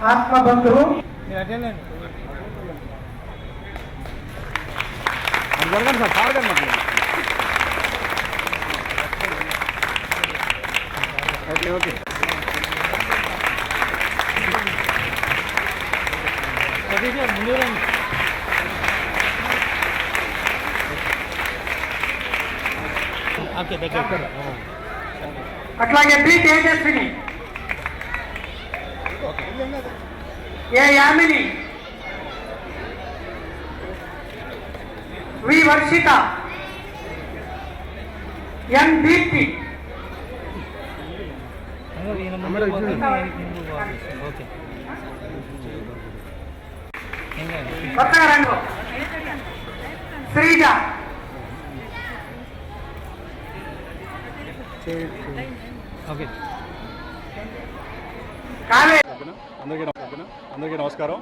ఆత్మబంధువు అట్లాగే బి తేజస్విని, ఏ యామిని, వి వర్షిత, ఎన్ దీప్తి, కొత్తగా రంగు శ్రీజ, అందరికీ నమస్కారం.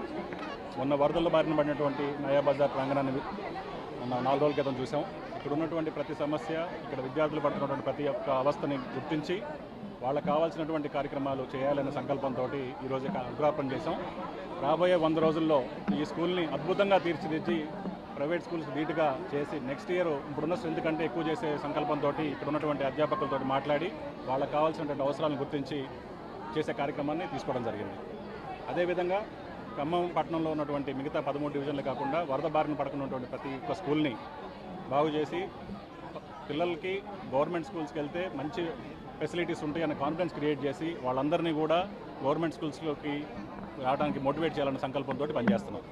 మొన్న వరదల బారిన పడినటువంటి నయా బజార్ ప్రాంగణాన్ని మొన్న 4 రోజుల క్రితం చూసాం. ఇక్కడ ఉన్నటువంటి ప్రతి సమస్య, ఇక్కడ విద్యార్థులు పడుతున్నటువంటి ప్రతి ఒక్క అవస్థని గుర్తించి వాళ్ళకు కావాల్సినటువంటి కార్యక్రమాలు చేయాలనే సంకల్పంతో ఈరోజు అంకురార్పణ చేశాం. రాబోయే 100 రోజుల్లో ఈ స్కూల్ని అద్భుతంగా తీర్చిదిద్ది ప్రైవేట్ స్కూల్స్ నీట్గా చేసి నెక్స్ట్ ఇయర్ ఇప్పుడున్న స్ట్రెంత్ కంటే ఎక్కువ చేసే సంకల్పంతో ఇక్కడ ఉన్నటువంటి అధ్యాపకులతో మాట్లాడి వాళ్ళకు కావాల్సినటువంటి అవసరాలను గుర్తించి చేసే కార్యక్రమాన్ని తీసుకోవడం జరిగింది. అదేవిధంగా ఖమ్మం పట్టణంలో ఉన్నటువంటి మిగతా 13 డివిజన్లు కాకుండా వరద బారిన పడుకున్నటువంటి ప్రతి ఒక్క స్కూల్ని బాగు చేసి పిల్లలకి గవర్నమెంట్ స్కూల్స్కి వెళ్తే మంచి ఫెసిలిటీస్ ఉంటాయన్న కాన్ఫిడెన్స్ క్రియేట్ చేసి వాళ్ళందరినీ కూడా గవర్నమెంట్ స్కూల్స్లోకి రావడానికి మోటివేట్ చేయాలన్న సంకల్పంతో పనిచేస్తున్నాం.